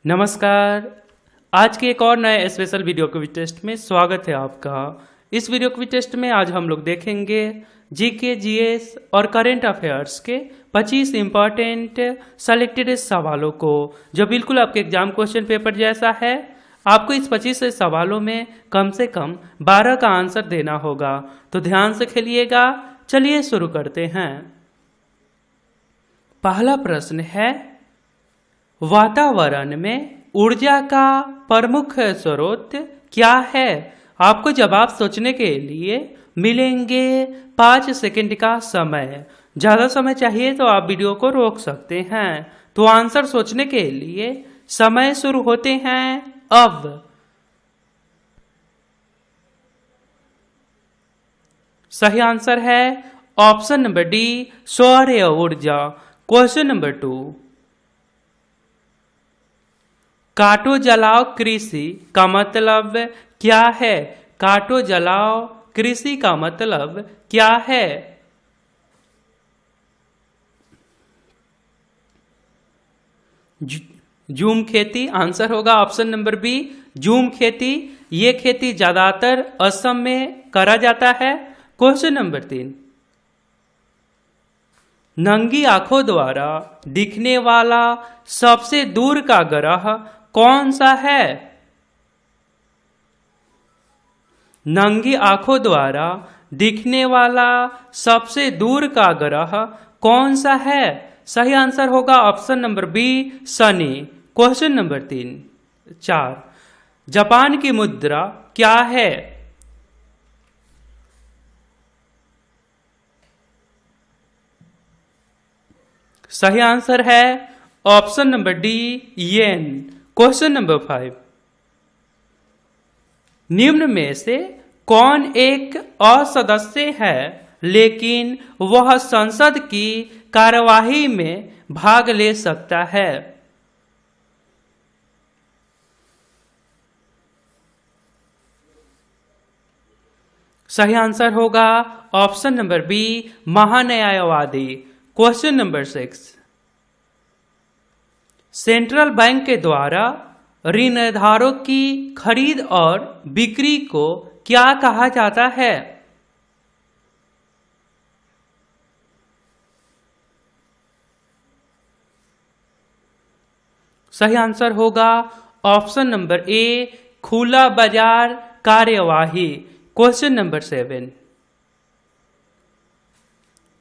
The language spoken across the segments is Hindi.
नमस्कार। आज के एक और नए स्पेशल वीडियो क्विज टेस्ट में स्वागत है आपका। इस वीडियो क्विज टेस्ट में आज हम लोग देखेंगे जीके, जीएस और करंट अफेयर्स के 25 इंपॉर्टेंट सेलेक्टेड सवालों को, जो बिल्कुल आपके एग्जाम क्वेश्चन पेपर जैसा है। आपको इस 25 सवालों में कम से कम 12 का आंसर देना होगा, तो ध्यान से खेलिएगा। चलिए शुरू करते हैं। पहला प्रश्न है, वातावरण में ऊर्जा का प्रमुख स्रोत क्या है? आपको जवाब सोचने के लिए मिलेंगे 5 सेकंड का समय। ज़्यादा समय चाहिए तो आप वीडियो को रोक सकते हैं। तो आंसर सोचने के लिए समय शुरू होते हैं अब। सही आंसर है ऑप्शन नंबर डी, सौर ऊर्जा। क्वेश्चन नंबर 2, काटो जलाओ कृषि का मतलब क्या है? काटो जलाओ कृषि का मतलब क्या है? झूम खेती आंसर होगा ऑप्शन नंबर बी, झूम खेती। ये खेती ज्यादातर असम में करा जाता है। क्वेश्चन नंबर 3, नंगी आंखों द्वारा दिखने वाला सबसे दूर का ग्रह कौन सा है? नंगी आंखों द्वारा दिखने वाला सबसे दूर का ग्रह कौन सा है? सही आंसर होगा option number B, Shani. Question number 4, Japan की मुद्रा क्या है? सही आंसर है option number D, yen. Question number 5, निम्न में से कौन एक असदस्य है लेकिन वह संसद की कार्यवाही में भाग ले सकता है? सही आंसर होगा ऑप्शन नंबर बी, महान्यायवादी। क्वेश्चन नंबर 6, सेंट्रल बैंक के द्वारा ऋणधारकों की खरीद और बिक्री को क्या कहा जाता है? सही आंसर होगा ऑप्शन नंबर ए, खुला बाजार कार्यवाही। क्वेश्चन नंबर 7,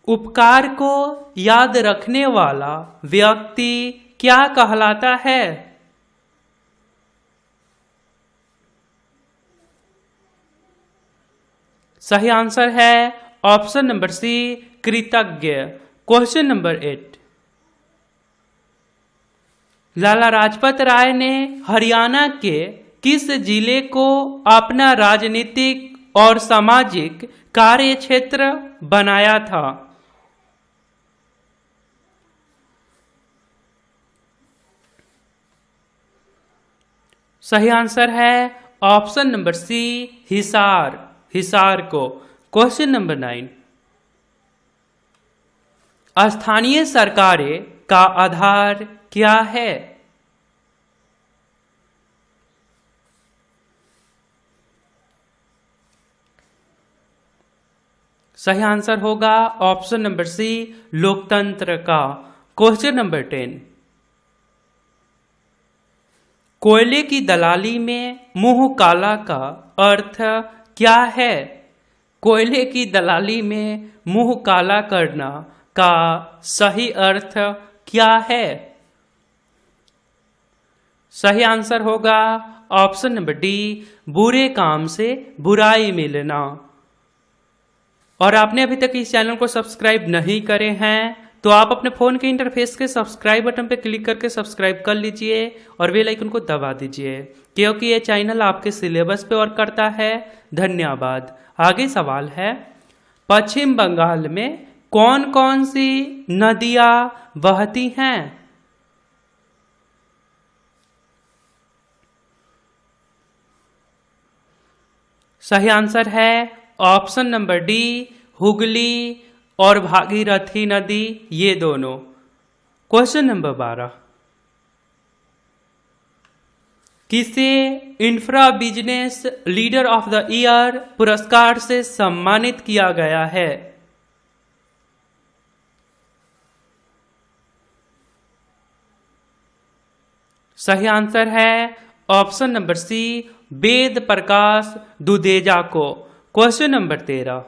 उपकार को याद रखने वाला व्यक्ति क्या कहलाता है? सही आंसर है ऑप्शन नंबर सी, कृतज्ञ। क्वेश्चन नंबर 8, लाला लाजपत राय ने हरियाणा के किस जिले को अपना राजनीतिक और सामाजिक कार्य क्षेत्र बनाया था? सही आंसर है option number C, Hisar. Hisar को। क्वेश्चन नंबर 9, स्थानीय सरकारें का आधार क्या है? सही आंसर होगा ऑप्शन नंबर सी, लोकतंत्र का। क्वेश्चन नंबर 10, कोयले की दलाली में मुंह काला का अर्थ क्या है? कोयले की दलाली में मुंह काला करना का सही अर्थ क्या है? सही आंसर होगा ऑप्शन नंबर डी, बुरे काम से बुराई मिलना। और आपने अभी तक इस चैनल को सब्सक्राइब नहीं करे हैं तो आप अपने फ़ोन के इंटरफेस के सब्सक्राइब बटन पर क्लिक करके सब्सक्राइब कर लीजिए और बेल आइकन को दबा दीजिए, क्योंकि ये चैनल आपके सिलेबस पे वर्क करता है। धन्यवाद। आगे सवाल है, पश्चिम बंगाल में कौन कौन सी नदियाँ बहती हैं? सही आंसर है ऑप्शन नंबर डी, हुगली और भागीरथी नदी, ये दोनों। क्वेश्चन नंबर 12, किसे infra business leader of the year पुरस्कार से सम्मानित किया गया है? सही आंसर है ऑप्शन नंबर सी, वेद प्रकाश दुदेजा को। क्वेश्चन नंबर 13,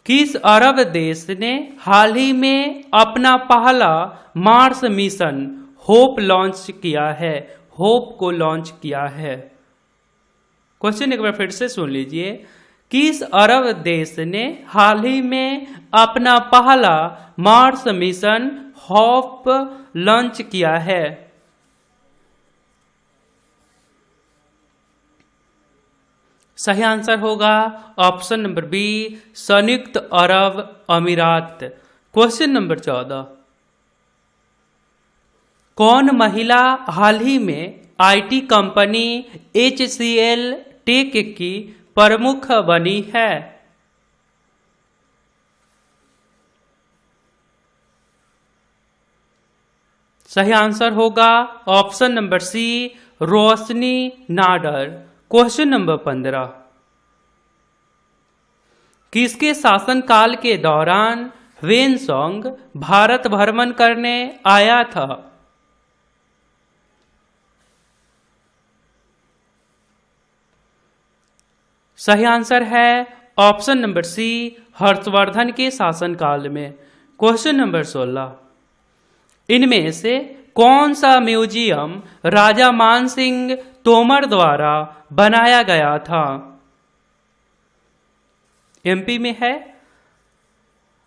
किस अरब देश ने हाल ही में अपना पहला मार्स मिशन होप लॉन्च किया है? होप को लॉन्च किया है। क्वेश्चन एक बार फिर से सुन लीजिए, किस अरब देश ने हाल ही में अपना पहला मार्स मिशन होप लॉन्च किया है? सही आंसर होगा ऑप्शन नंबर बी, संयुक्त अरब अमीरात। क्वेश्चन नंबर 14, कौन महिला हाल ही में आईटी कंपनी HCL टेक की प्रमुख बनी है? सही आंसर होगा ऑप्शन नंबर सी, रोशनी नाडर। क्वेश्चन नंबर 15, किसके शासनकाल के दौरान ह्वेनसांग भारत भ्रमण करने आया था? सही आंसर है ऑप्शन नंबर सी, हर्षवर्धन के शासनकाल में। क्वेश्चन नंबर 16, इनमें से कौन सा म्यूजियम राजा मान सिंह तोमर द्वारा बनाया गया था? MP में है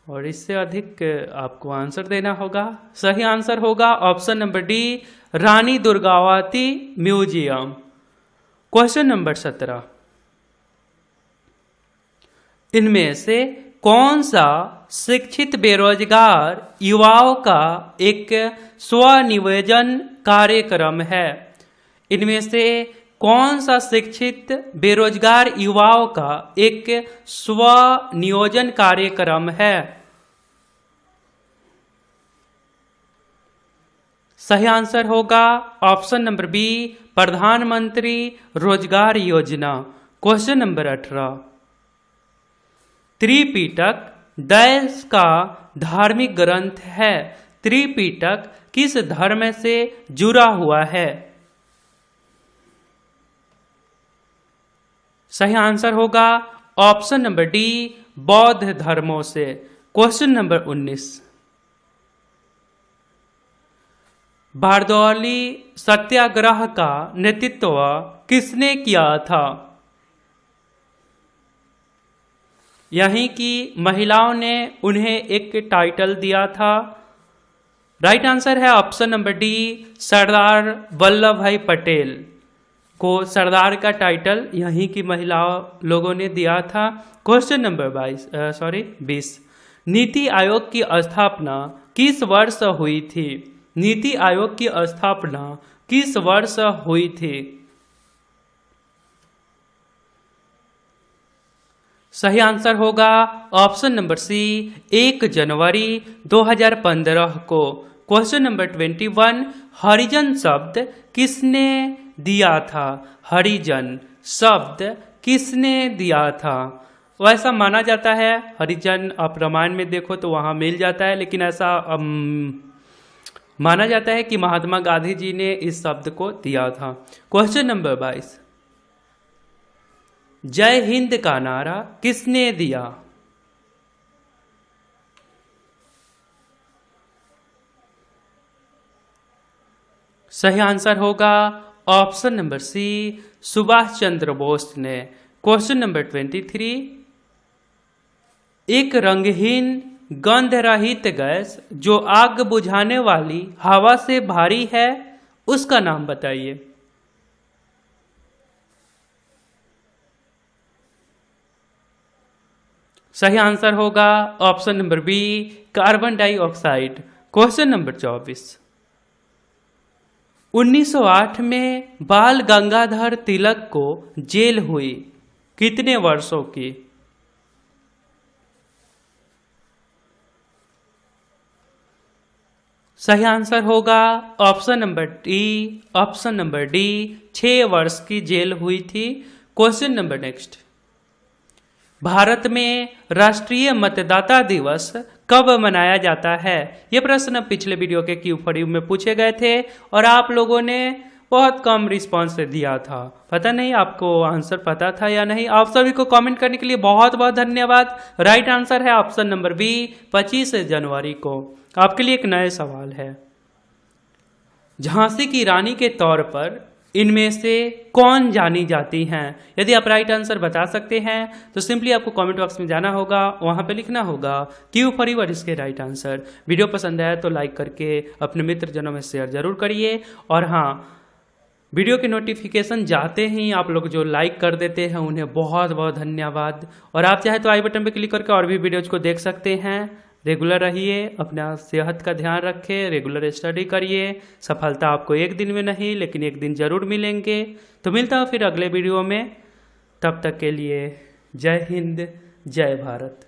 और इससे अधिक आपको आंसर देना होगा। सही आंसर होगा option number D, Rani Durgavati museum. Question number 17, इनमें से कौन सा शिक्षित बेरोजगार युवाओं का एक स्वनियोजन कार्यक्रम है? इनमें से कौन सा शिक्षित बेरोजगार युवाओं का एक स्वनियोजन कार्यक्रम है? सही आंसर होगा ऑप्शन नंबर बी, प्रधानमंत्री रोजगार योजना। क्वेश्चन नंबर 18, त्रिपिटक देश का धार्मिक ग्रंथ है। त्रिपिटक किस धर्म से जुड़ा हुआ है? सही आंसर होगा ऑप्शन नंबर डी, बौद्ध धर्मों से। क्वेश्चन नंबर 19, बारदौली सत्याग्रह का नेतृत्व किसने किया था? यहीं की महिलाओं ने उन्हें एक टाइटल दिया था। राइट आंसर है option number D, Sardar Vallabh भाई पटेल को सरदार का टाइटल यहीं की महिलाओं लोगों ने दिया था। क्वेश्चन नंबर 20, नीति आयोग की स्थापना किस वर्ष हुई थी? नीति आयोग की स्थापना किस वर्ष हुई थी? सही आंसर होगा ऑप्शन नंबर सी, 1 जनवरी 2015 को। क्वेश्चन नंबर 21, हरिजन शब्द किसने दिया था? हरिजन शब्द किसने दिया था? वैसा माना जाता है, हरिजन आप रामायण में देखो तो वहाँ मिल जाता है, लेकिन ऐसा माना जाता है कि महात्मा गांधी जी ने इस शब्द को दिया था। क्वेश्चन नंबर 22, जय हिंद का नारा किसने दिया? सही आंसर होगा ऑप्शन नंबर सी, सुभाष चंद्र बोस ने। क्वेश्चन नंबर 23, एक रंगहीन गंध रहित गैस जो आग बुझाने वाली हवा से भारी है, उसका नाम बताइए। सही आंसर होगा option number B, carbon dioxide. Question number 24, 1908 में बाल गंगाधर तिलक को जेल हुई कितने वर्षों की? सही आंसर होगा ऑप्शन नंबर डी 6 वर्ष की जेल हुई थी। क्वेश्चन नंबर नेक्स्ट, भारत में राष्ट्रीय मतदाता दिवस कब मनाया जाता है? ये प्रश्न पिछले वीडियो के Q4U में पूछे गए थे और आप लोगों ने बहुत कम रिस्पांस दिया था। पता नहीं आपको आंसर पता था या नहीं। आप सभी को कमेंट करने के लिए बहुत बहुत धन्यवाद। राइट आंसर है ऑप्शन नंबर बी 25 जनवरी को। आपके लिए एक नए सवाल है, झांसी की रानी के तौर पर इनमें से कौन जानी जाती हैं? यदि आप राइट आंसर बता सकते हैं तो सिंपली आपको कमेंट बॉक्स में जाना होगा, वहां पे लिखना होगा Q4U और इसके राइट आंसर। वीडियो पसंद आया तो लाइक करके अपने मित्रजनों में शेयर जरूर करिए। और हाँ, वीडियो के नोटिफिकेशन जाते ही आप लोग जो लाइक कर देते हैं उन्हें बहुत बहुत धन्यवाद। और आप चाहे तो आई बटन पर क्लिक करके और भी वीडियोज को देख सकते हैं। रेगुलर रहिए, अपना सेहत का ध्यान रखें, रेगुलर स्टडी करिए। सफलता आपको एक दिन में नहीं लेकिन एक दिन जरूर मिलेंगे। तो मिलता हूँ फिर अगले वीडियो में। तब तक के लिए जय हिंद, जय भारत।